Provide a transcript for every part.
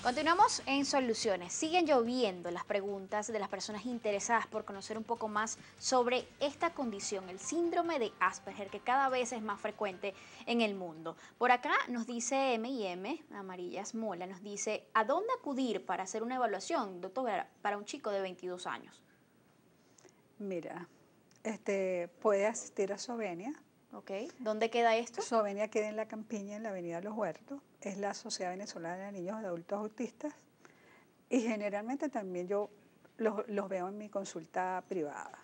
Continuamos en Soluciones. Siguen lloviendo las preguntas de las personas interesadas por conocer un poco más sobre esta condición, el síndrome de Asperger, que cada vez es más frecuente en el mundo. Por acá nos dice M&M, Amarillas Mola, nos dice, ¿a dónde acudir para hacer una evaluación, doctora, para un chico de 22 años? Mira, puede asistir a Sovenia. Ok, ¿dónde queda esto? Sovenia queda en La Campiña, en la avenida Los Huertos. Es la Sociedad Venezolana de Niños y Adultos Autistas. Y generalmente también yo los veo en mi consulta privada.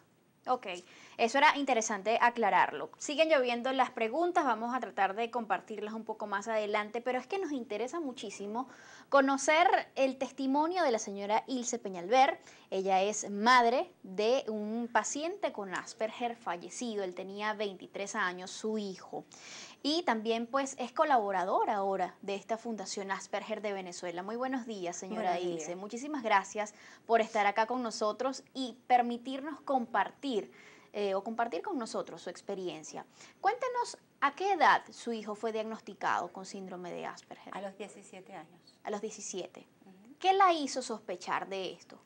Ok, eso era interesante aclararlo. Siguen lloviendo las preguntas, vamos a tratar de compartirlas un poco más adelante, pero es que nos interesa muchísimo conocer el testimonio de la señora Ilse Peñalver. Ella es madre de un paciente con Asperger fallecido, él tenía 23 años, su hijo. Y también pues es colaboradora ahora de esta Fundación Asperger de Venezuela. Muy buenos días, señora Ilse. Muchísimas gracias por estar acá con nosotros y permitirnos compartir compartir con nosotros su experiencia. Cuéntenos a qué edad su hijo fue diagnosticado con síndrome de Asperger. A los 17 años. A los 17. ¿Qué la hizo sospechar de esto?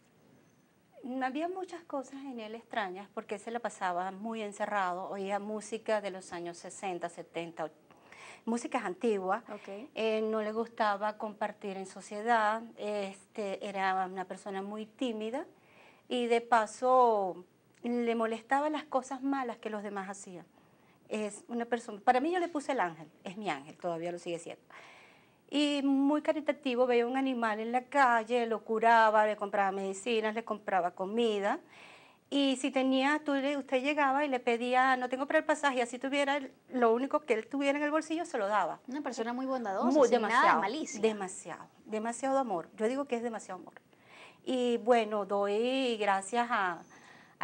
Había muchas cosas en él extrañas porque se la pasaba muy encerrado, oía música de los años 60, 70, músicas antiguas. Okay. No le gustaba compartir en sociedad, era una persona muy tímida y de paso le molestaba las cosas malas que los demás hacían. Es una persona, para mí yo le puse el ángel, es mi ángel, todavía lo sigue siendo. Y muy caritativo, veía un animal en la calle, lo curaba, le compraba medicinas, le compraba comida. Y si tenía, usted llegaba y le pedía, no tengo para el pasaje, así tuviera lo único que él tuviera en el bolsillo, se lo daba. Una persona muy bondadosa, muy, sin demasiado, nada de malicia. Demasiado amor. Yo digo que es demasiado amor. Y bueno, doy gracias a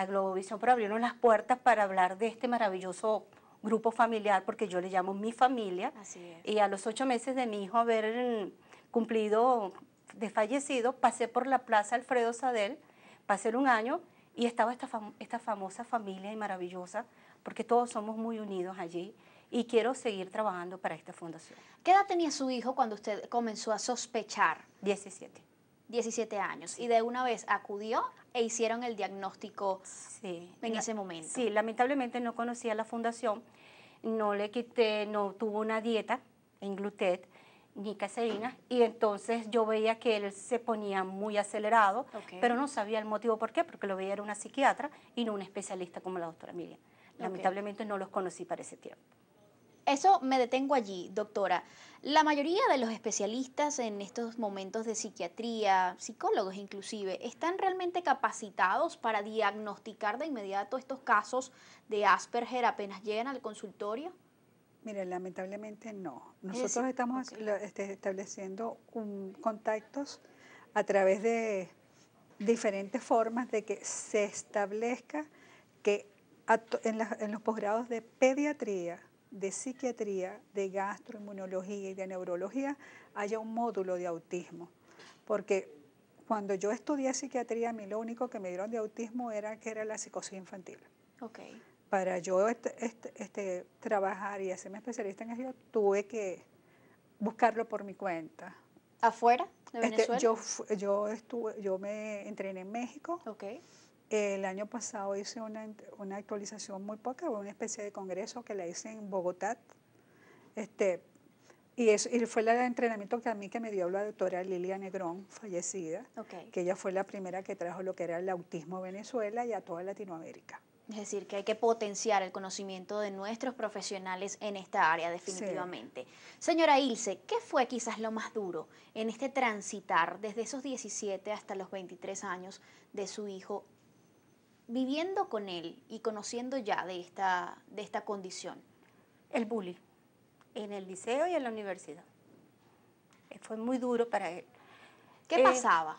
Globovisión por abrirnos las puertas para hablar de este maravilloso grupo familiar, porque yo le llamo mi familia. Así es. Y a los 8 meses de mi hijo haber cumplido de fallecido, pasé por la Plaza Alfredo Sadel, pasé un año y estaba esta famosa familia y maravillosa, porque todos somos muy unidos allí y quiero seguir trabajando para esta fundación. ¿Qué edad tenía su hijo cuando usted comenzó a sospechar? 17. 17 años. Sí. Y de una vez acudió e hicieron el diagnóstico en ese momento. Sí, lamentablemente no conocía la fundación, no le quité, no tuvo una dieta en gluten ni caseína, y entonces yo veía que él se ponía muy acelerado, pero no sabía el motivo por qué, porque lo veía era una psiquiatra y no una especialista como la doctora Miriam. Lamentablemente no los conocí para ese tiempo. Eso me detengo allí, doctora. La mayoría de los especialistas en estos momentos de psiquiatría, psicólogos inclusive, ¿están realmente capacitados para diagnosticar de inmediato estos casos de Asperger apenas llegan al consultorio? Mire, lamentablemente no. Nosotros estamos estableciendo contactos a través de diferentes formas de que se establezca que en los posgrados de pediatría, de psiquiatría, de gastroinmunología y de neurología haya un módulo de autismo. Porque cuando yo estudié psiquiatría, a mí lo único que me dieron de autismo era que era la psicosis infantil. Okay. Para yo trabajar y hacerme especialista en eso, tuve que buscarlo por mi cuenta. ¿Afuera de Venezuela? Yo me entrené en México. Okay. El año pasado hice una actualización muy poca, una especie de congreso que la hice en Bogotá. Y fue el entrenamiento que a mí que me dio la doctora Lilia Negrón, fallecida, que ella fue la primera que trajo lo que era el autismo a Venezuela y a toda Latinoamérica. Es decir, que hay que potenciar el conocimiento de nuestros profesionales en esta área, definitivamente. Sí. Señora Ilse, ¿qué fue quizás lo más duro en este transitar desde esos 17 hasta los 23 años de su hijo, viviendo con él y conociendo ya de esta condición? El bullying, en el liceo y en la universidad. Fue muy duro para él. ¿Qué pasaba?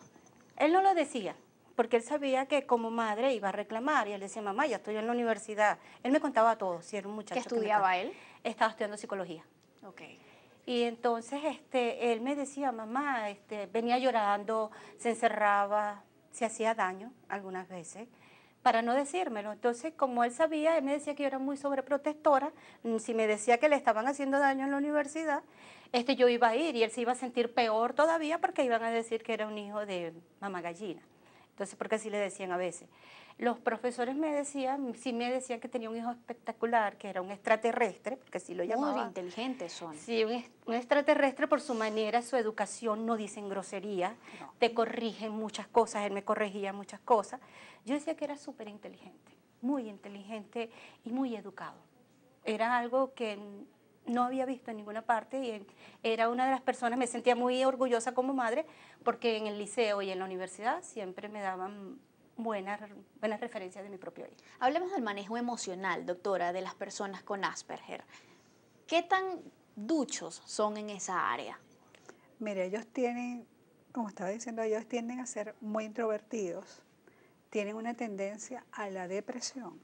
Él no lo decía, porque él sabía que como madre iba a reclamar, y él decía, mamá, ya estoy en la universidad. Él me contaba todo, si era un muchacho. ¿Qué estudiaba él? Estaba estudiando psicología. Okay. Y entonces él me decía, mamá, venía llorando, se encerraba, se hacía daño algunas veces, para no decírmelo. Entonces, como él sabía, él me decía que yo era muy sobreprotectora. Si me decía que le estaban haciendo daño en la universidad, yo iba a ir y él se iba a sentir peor todavía porque iban a decir que era un hijo de mamá gallina. Entonces, porque así le decían a veces. Los profesores me decían, sí me decían que tenía un hijo espectacular, que era un extraterrestre, porque así lo llamaban. Muy inteligentes son. Sí, un extraterrestre por su manera, su educación, no dicen grosería, No. te corrigen muchas cosas, él me corregía muchas cosas. Yo decía que era súper inteligente y muy educado. Era algo que no había visto en ninguna parte y era una de las personas, me sentía muy orgullosa como madre, porque en el liceo y en la universidad siempre me daban buenas referencias de mi propio hijo. Hablemos del manejo emocional, doctora, de las personas con Asperger. ¿Qué tan duchos son en esa área? Mire, ellos tienen, como estaba diciendo, ellos tienden a ser muy introvertidos, tienen una tendencia a la depresión,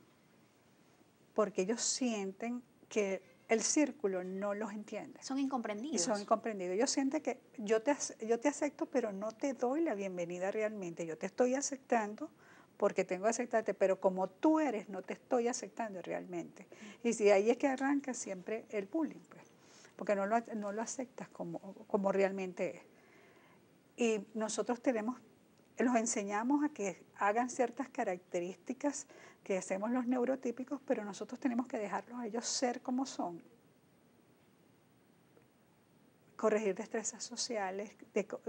porque ellos sienten que el círculo no los entiende. Son incomprendidos. Y son incomprendidos. Ellos sienten que yo te acepto, pero no te doy la bienvenida realmente. Yo te estoy aceptando porque tengo que aceptarte, pero como tú eres, no te estoy aceptando realmente. Y si ahí es que arranca siempre el bullying, pues, porque no lo aceptas como realmente es. Y nosotros los enseñamos a que hagan ciertas características que hacemos los neurotípicos, pero nosotros tenemos que dejarlos a ellos ser como son. Corregir destrezas sociales,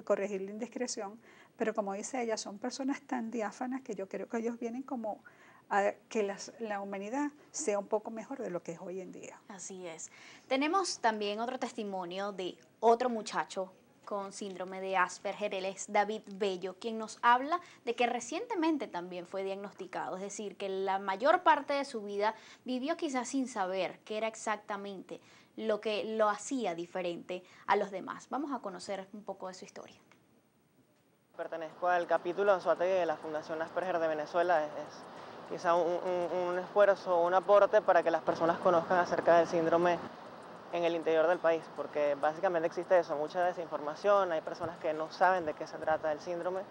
corregir la indiscreción, pero como dice ella, son personas tan diáfanas que yo creo que ellos vienen como a que la humanidad sea un poco mejor de lo que es hoy en día. Así es. Tenemos también otro testimonio de otro muchacho con síndrome de Asperger, él es David Bello, quien nos habla de que recientemente también fue diagnosticado, es decir, que la mayor parte de su vida vivió quizás sin saber qué era exactamente lo que lo hacía diferente a los demás. Vamos a conocer un poco de su historia. Pertenezco al capítulo Anzoátegui de la Fundación Asperger de Venezuela. Es quizá un esfuerzo, un aporte para que las personas conozcan acerca del síndrome en el interior del país, porque básicamente existe eso, mucha desinformación, hay personas que no saben de qué se trata el síndrome,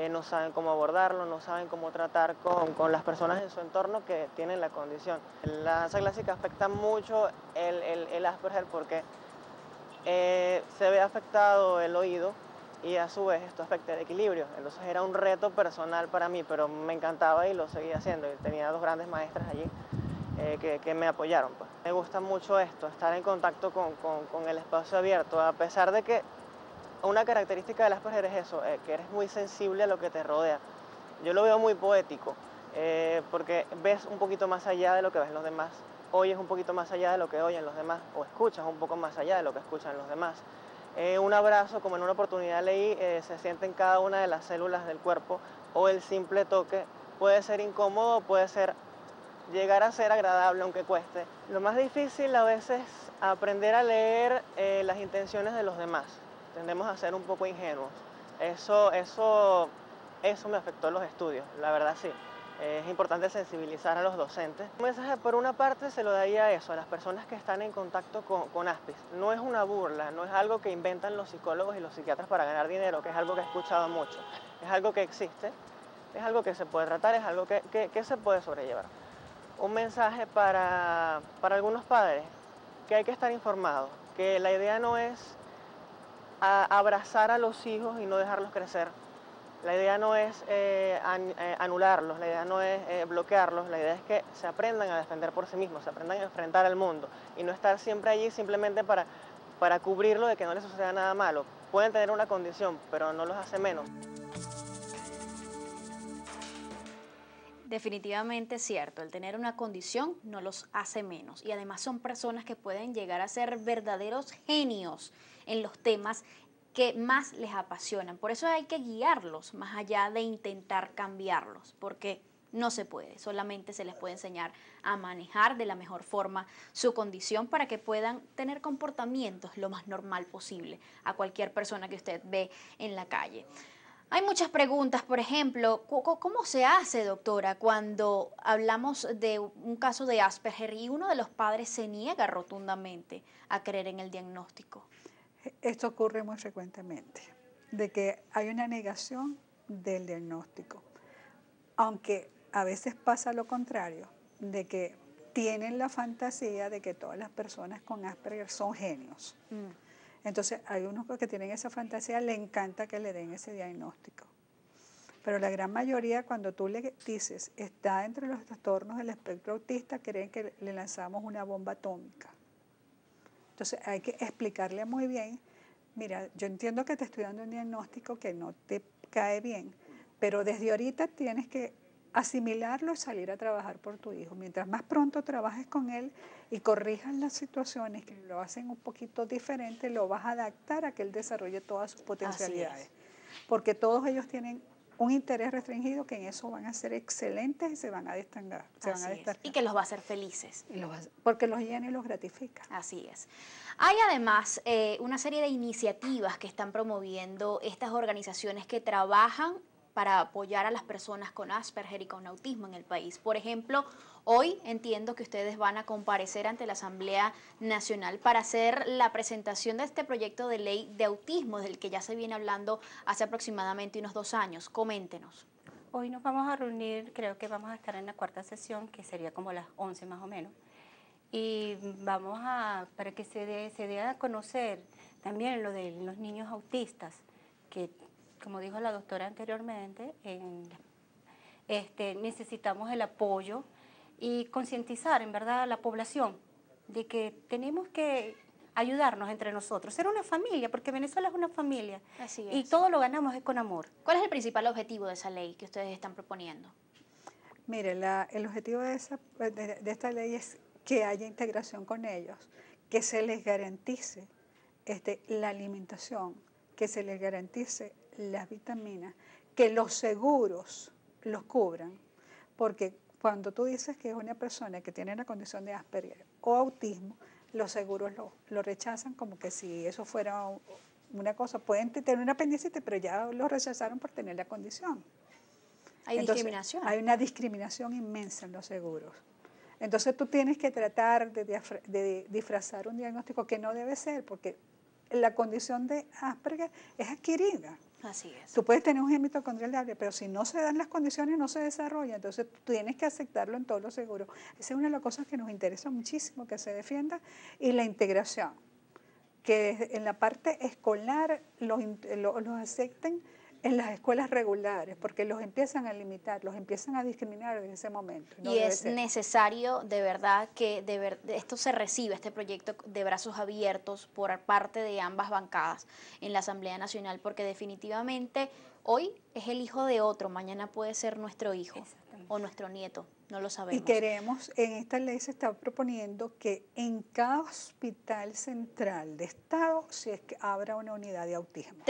no saben cómo abordarlo, no saben cómo tratar con las personas en su entorno que tienen la condición. La danza clásica afecta mucho el Asperger porque se ve afectado el oído y a su vez esto afecta el equilibrio. Entonces era un reto personal para mí, pero me encantaba y lo seguía haciendo. Y tenía dos grandes maestras allí que me apoyaron. Pues. Me gusta mucho esto, estar en contacto con el espacio abierto, a pesar de que una característica del Asperger es eso, que eres muy sensible a lo que te rodea. Yo lo veo muy poético, porque ves un poquito más allá de lo que ven los demás, oyes un poquito más allá de lo que oyen los demás, o escuchas un poco más allá de lo que escuchan los demás. Un abrazo, como en una oportunidad leí, se siente en cada una de las células del cuerpo, o el simple toque puede ser incómodo, puede llegar a ser agradable aunque cueste. Lo más difícil a veces es aprender a leer las intenciones de los demás. Tendemos a ser un poco ingenuos. Eso me afectó en los estudios, la verdad sí. Es importante sensibilizar a los docentes. Un mensaje por una parte se lo daría a eso, a las personas que están en contacto con ASPIS. No es una burla, no es algo que inventan los psicólogos y los psiquiatras para ganar dinero, que es algo que he escuchado mucho. Es algo que existe, es algo que se puede tratar, es algo que se puede sobrellevar. Un mensaje para algunos padres, que hay que estar informados, que la idea no es abrazar a los hijos y no dejarlos crecer. La idea no es anularlos, la idea no es bloquearlos, la idea es que se aprendan a defender por sí mismos, se aprendan a enfrentar al mundo y no estar siempre allí simplemente para cubrirlo de que no les suceda nada malo. Pueden tener una condición, pero no los hace menos. Definitivamente es cierto, el tener una condición no los hace menos y además son personas que pueden llegar a ser verdaderos genios en los temas que más les apasionan. Por eso hay que guiarlos más allá de intentar cambiarlos, porque no se puede, solamente se les puede enseñar a manejar de la mejor forma su condición para que puedan tener comportamientos lo más normal posible a cualquier persona que usted ve en la calle. Hay muchas preguntas, por ejemplo, ¿cómo se hace, doctora, cuando hablamos de un caso de Asperger y uno de los padres se niega rotundamente a creer en el diagnóstico? Esto ocurre muy frecuentemente, de que hay una negación del diagnóstico. Aunque a veces pasa lo contrario, de que tienen la fantasía de que todas las personas con Asperger son genios. Entonces, hay unos que tienen esa fantasía, le encanta que le den ese diagnóstico. Pero la gran mayoría, cuando tú le dices, está entre los trastornos del espectro autista, creen que le lanzamos una bomba atómica. Entonces, hay que explicarle muy bien, mira, yo entiendo que te estoy dando un diagnóstico que no te cae bien, pero desde ahorita tienes que asimilarlo y salir a trabajar por tu hijo. Mientras más pronto trabajes con él y corrijas las situaciones que lo hacen un poquito diferente, lo vas a adaptar a que él desarrolle todas sus potencialidades. Porque todos ellos tienen un interés restringido, que en eso van a ser excelentes y se van a destacar. Y que los va a hacer felices. Porque los llena y los gratifica. Así es. Hay además una serie de iniciativas que están promoviendo estas organizaciones que trabajan para apoyar a las personas con Asperger y con autismo en el país. Por ejemplo, hoy entiendo que ustedes van a comparecer ante la Asamblea Nacional para hacer la presentación de este proyecto de ley de autismo, del que ya se viene hablando hace aproximadamente unos 2 años. Coméntenos. Hoy nos vamos a reunir, creo que vamos a estar en la 4ª sesión, que sería como las 11 más o menos. Y vamos para que se dé a conocer también lo de los niños autistas, que como dijo la doctora anteriormente, necesitamos el apoyo y concientizar en verdad a la población de que tenemos que ayudarnos entre nosotros, ser una familia, porque Venezuela es una familia. Así es. Y todo lo ganamos es con amor. ¿Cuál es el principal objetivo de esa ley que ustedes están proponiendo? Mire, el objetivo de esta ley es que haya integración con ellos, que se les garantice la alimentación, que se les garantice las vitaminas, que los seguros los cubran, porque cuando tú dices que es una persona que tiene la condición de Asperger o autismo, los seguros lo rechazan como que si eso fuera una cosa. Pueden tener una apendicitis, pero ya lo rechazaron por tener la condición. Hay discriminación. Hay una discriminación inmensa en los seguros. Entonces tú tienes que tratar de disfrazar un diagnóstico que no debe ser, porque la condición de Asperger es adquirida. Así es. Tú puedes tener un gen mitocondrial débil, pero si no se dan las condiciones no se desarrolla, entonces tú tienes que aceptarlo en todos los seguros. Esa es una de las cosas que nos interesa muchísimo, que se defienda, y la integración, que en la parte escolar los acepten en las escuelas regulares, porque los empiezan a limitar, los empiezan a discriminar desde ese momento. Y es necesario de verdad que esto se reciba, este proyecto, de brazos abiertos por parte de ambas bancadas en la Asamblea Nacional, porque definitivamente hoy es el hijo de otro, mañana puede ser nuestro hijo o nuestro nieto, no lo sabemos. Y queremos, en esta ley se está proponiendo que en cada hospital central de Estado se abra una unidad de autismo.